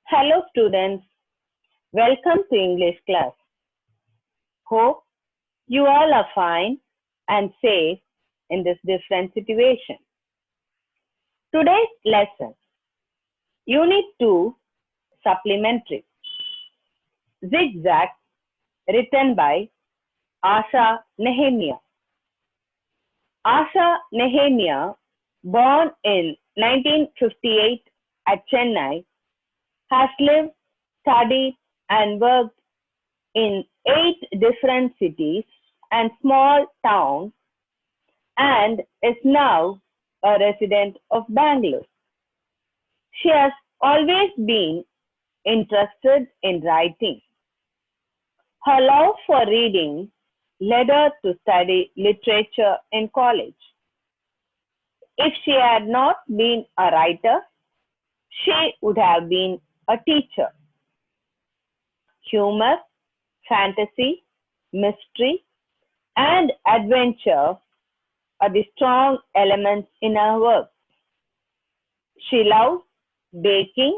Hello students, welcome to English class. Hope you all are fine and safe in this different situation. Today's lesson, Unit 2, Supplementary, Zigzag, written by Asha Nehemiah. Asha Nehemiah, born in 1958 at Chennai, has lived, studied and worked in 8 different cities and small towns and is now a resident of Bangalore. She has always been interested in writing. Her love for reading led her to study literature in college. If she had not been a writer, she would have been a teacher. Humor, fantasy, mystery, and adventure are the strong elements in her work. She loves baking,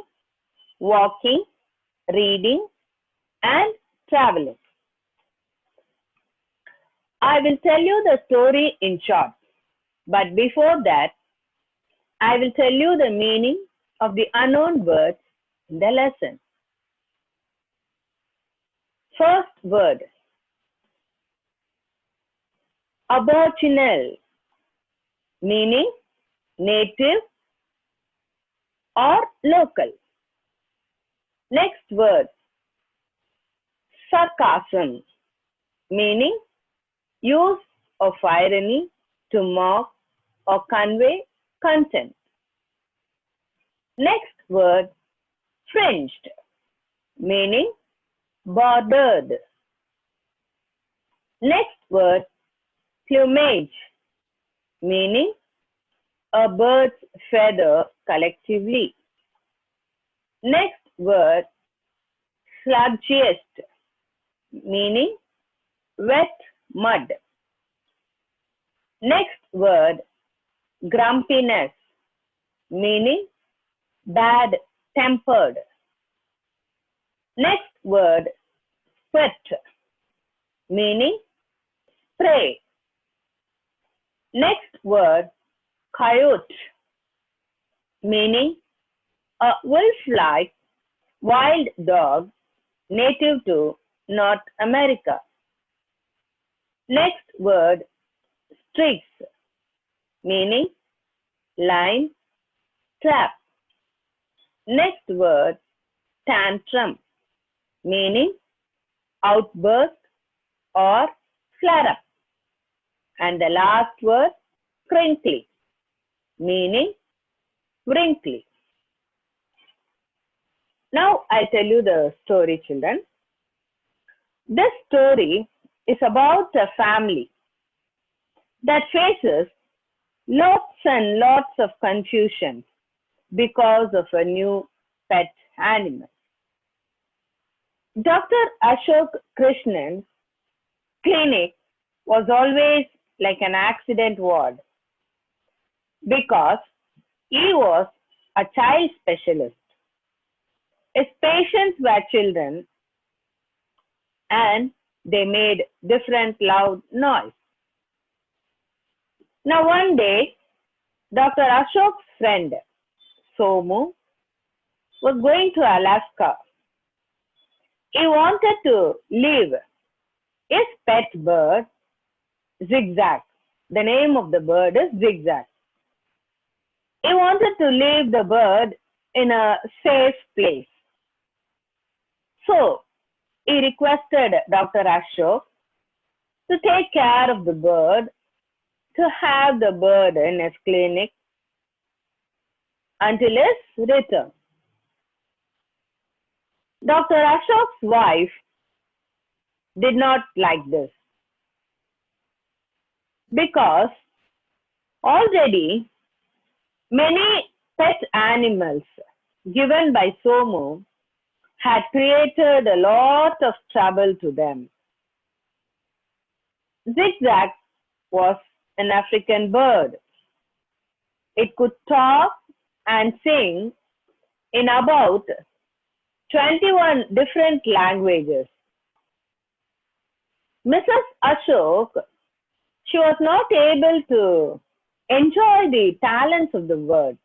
walking, reading, and traveling. I will tell you the story in short, but before that, I will tell you the meaning of the unknown words in the lesson. First word, aboriginal, meaning native or local. Next word, sarcasm, meaning use of irony to mock or convey content. Next word, fringed, meaning bordered. Next word, plumage, meaning a bird's feather collectively. Next word, sludgiest, meaning wet mud. Next word, grumpiness, meaning bad-tempered. Next word, spit, meaning spray. Next word, coyote, meaning a wolf-like wild dog native to North America. Next word, streaks, meaning line, trap. Next word, tantrum, meaning outburst or flare-up. And the last word, crinkly, meaning wrinkly. Now I tell you the story, children. This story is about a family that faces lots and lots of confusion because of a new pet animal. Dr. Ashok Krishnan's clinic was always like an accident ward because he was a child specialist. His patients were children and they made different loud noise. Now one day, Dr. Ashok's friend Somu was going to Alaska. He wanted to leave his pet bird, Zigzag. The name of the bird is Zigzag. He wanted to leave the bird in a safe place. So, he requested Dr. Ashok to take care of the bird, to have the bird in his clinic until his return. Dr. Ashok's wife did not like this because already many pet animals given by Somu had created a lot of trouble to them. Zigzag was an African bird. It could talk and sing in about 21 different languages. Mrs. Ashok, she was not able to enjoy the talents of the bird.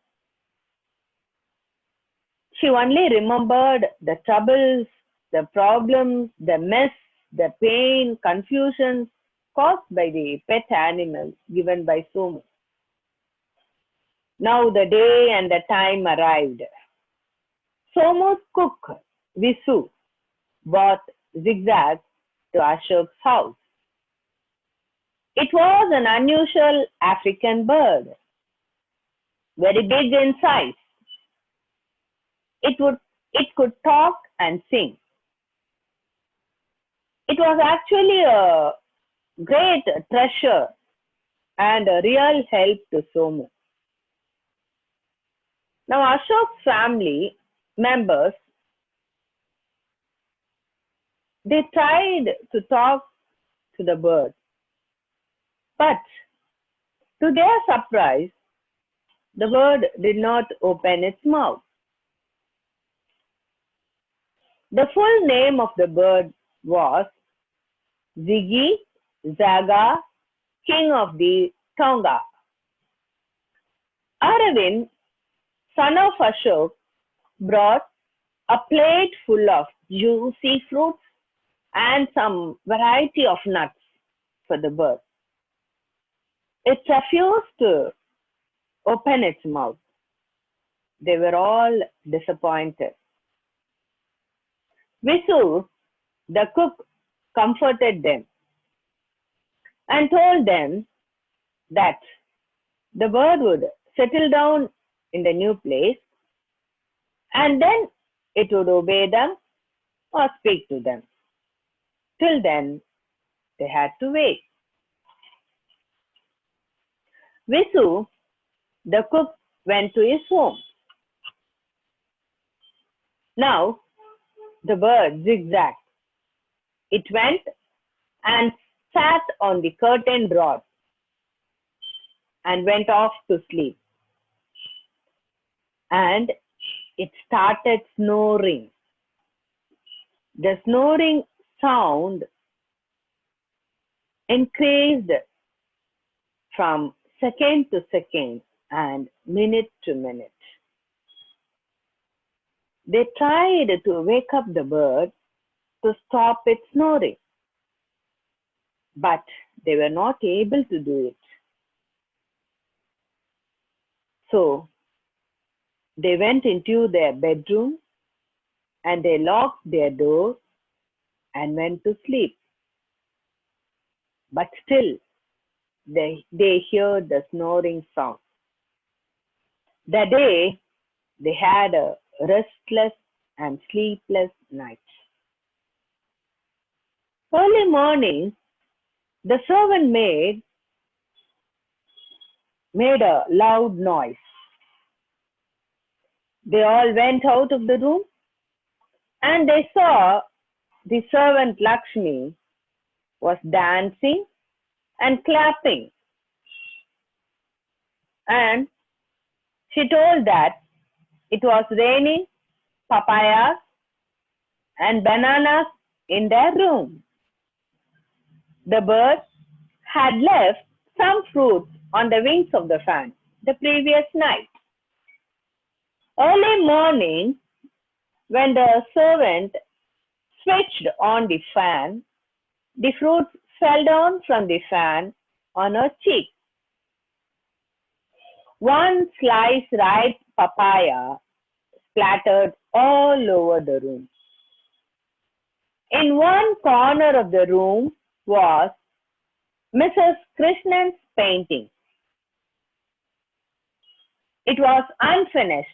She only remembered the troubles, the problems, the mess, the pain, confusion caused by the pet animals given by Somu. Now the day and the time arrived. Somu's cook, Visu, brought Zigzag to Ashok's house. It was an unusual African bird, very big in size. It could talk and sing. It was actually a great treasure and a real help to Somu. Now Ashok's family members, they tried to talk to the bird, but to their surprise, the bird did not open its mouth. The full name of the bird was Ziggy Zaga, King of the Tonga. Aravind, son of Ashok, brought a plate full of juicy fruits and some variety of nuts for the bird. It refused to open its mouth. They were all disappointed. Visu, the cook, comforted them and told them that the bird would settle down in the new place and then it would obey them or speak to them. Till then, they had to wait. Visu, the cook, went to his home. Now, the bird zigzagged. It went and sat on the curtain rod and went off to sleep. And it started snoring. The snoring sound increased from second to second and minute to minute. They tried to wake up the bird to stop its snoring, but they were not able to do it. So they went into their bedroom and they locked their door and went to sleep. But still, they heard the snoring sound. That day, they had a restless and sleepless night. Early morning, the servant maid made a loud noise. They all went out of the room and they saw the servant Lakshmi was dancing and clapping. And she told that it was raining papayas and bananas in their room. The bird had left some fruit on the wings of the fan the previous night. Early morning, when the servant switched on the fan, the fruits fell down from the fan on her cheek. One sliced ripe papaya splattered all over the room. In one corner of the room was Mrs. Krishnan's painting. It was unfinished.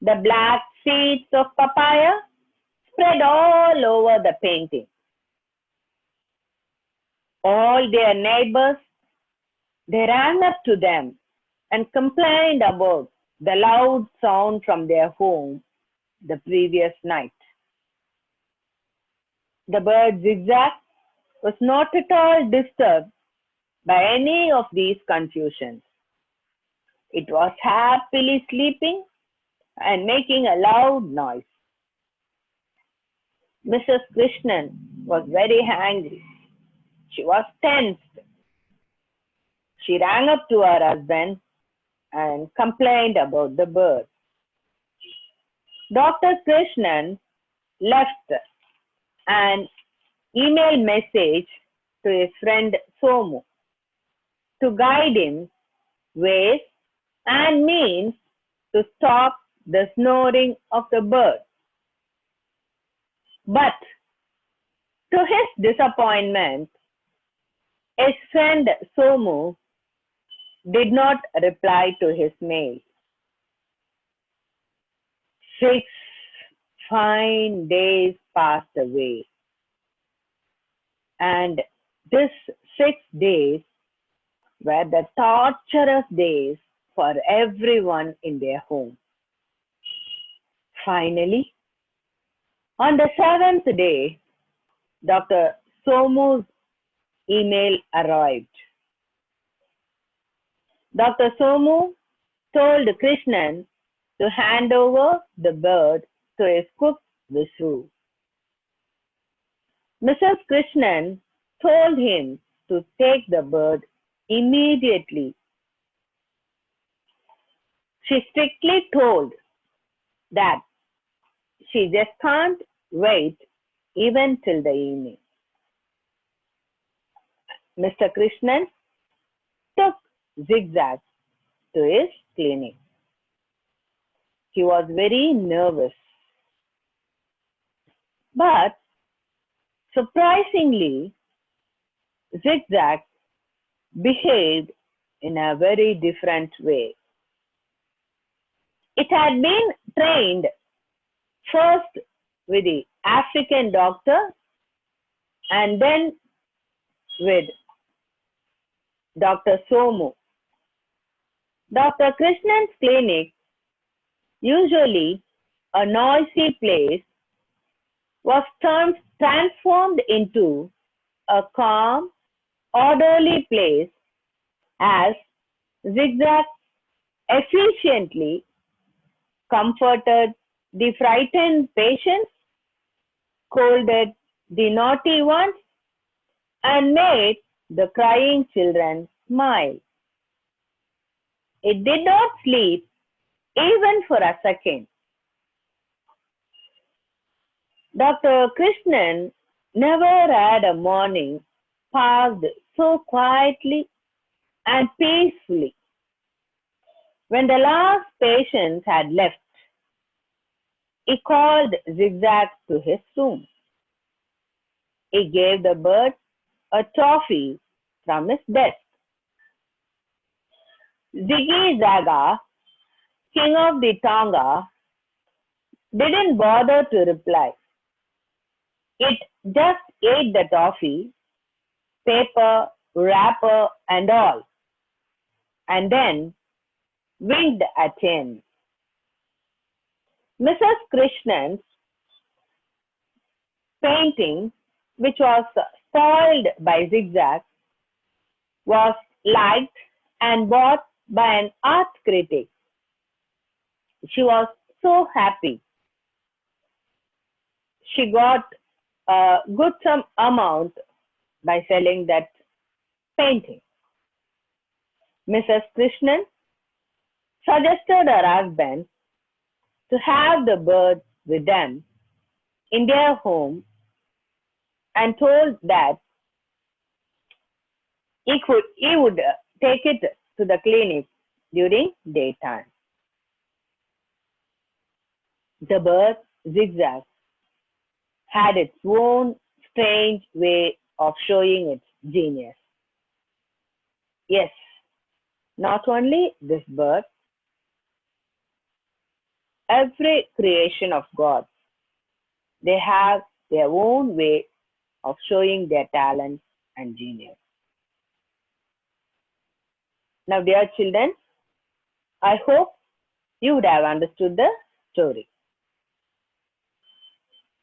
The black seeds of papaya spread all over the painting. All their neighbors, they ran up to them and complained about the loud sound from their home the previous night. The bird Zigzag was not at all disturbed by any of these confusions. It was happily sleeping and making a loud noise. Mrs. Krishnan was very angry. She was tensed. She rang up to her husband and complained about the bird. Dr. Krishnan left an email message to his friend Somu to guide him ways and means to stop the snoring of the bird. But to his disappointment, his friend Somu did not reply to his mail. 6 fine days passed away, and these 6 days were the torturous days for everyone in their home. Finally, on the 7th day, Dr. Somu's email arrived. Dr. Somu told Krishnan to hand over the bird to his cook Vishnu. Mrs. Krishnan told him to take the bird immediately. She strictly told that she just can't wait even till the evening. Mr. Krishnan took Zigzag to his clinic. He was very nervous. But surprisingly, Zigzag behaved in a very different way. It had been trained first with the African doctor and then with Dr. Somu. Dr. Krishnan's clinic, usually a noisy place, was transformed into a calm, orderly place as Zigzag efficiently comforted the frightened patients, scolded the naughty ones, and made the crying children smile. It did not sleep even for a second. Dr. Krishnan never had a morning passed so quietly and peacefully. When the last patient had left, he called Zigzag to his room. He gave the bird a toffee from his desk. Ziggy Zaga, king of the Tonga, didn't bother to reply. It just ate the toffee, paper, wrapper, and all, and then winked at him. Mrs. Krishnan's painting, which was spoiled by Zigzag, was liked and bought by an art critic. She was so happy. She got a good sum amount by selling that painting. Mrs. Krishnan suggested her husband to have the bird with them in their home and told that he would take it to the clinic during daytime. The bird Zigzag had its own strange way of showing its genius. Yes, not only this bird, every creation of God, they have their own way of showing their talent and genius. Now, dear children, I hope you would have understood the story.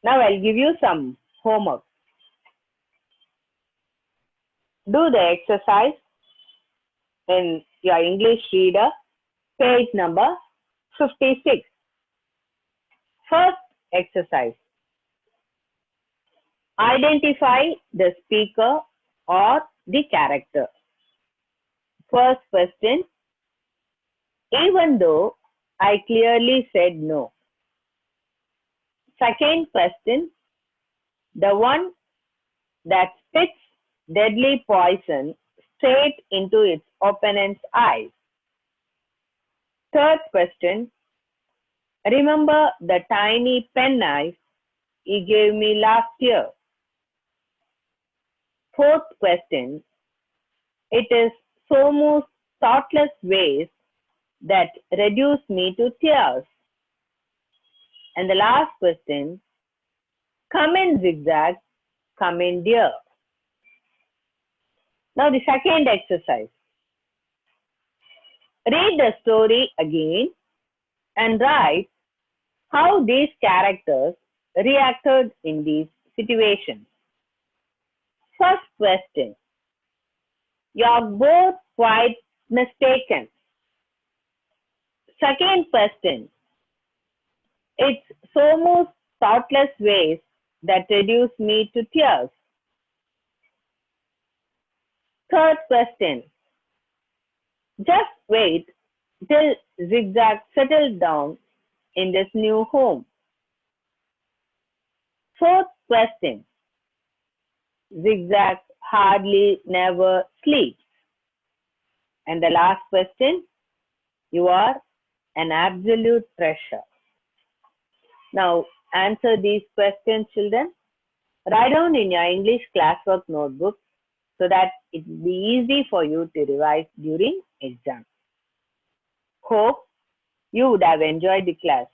Now, I'll give you some homework. Do the exercise in your English reader, page number 56. First exercise. Identify the speaker or the character. First question, even though I clearly said no. Second question, the one that spits deadly poison straight into its opponent's eyes. Third question, remember the tiny penknife he gave me last year. Fourth question, it is Somu's thoughtless ways that reduce me to tears. And the last question, come in zigzag, come in dear. Now the second exercise. Read the story again and write how these characters reacted in these situations. First question. You're both quite mistaken. Second question. It's Somu's thoughtless ways that reduce me to tears. Third question. Just wait till Zigzag settles down in this new home. Fourth question. Zigzag hardly never sleeps. And the last question. You are an absolute treasure. Now answer these questions, children. Write down in your English classwork notebook so that it will be easy for you to revise during exam. Hope you would have enjoyed the class.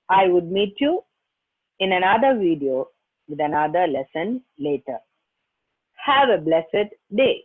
I would meet you in another video with another lesson later. Have a blessed day.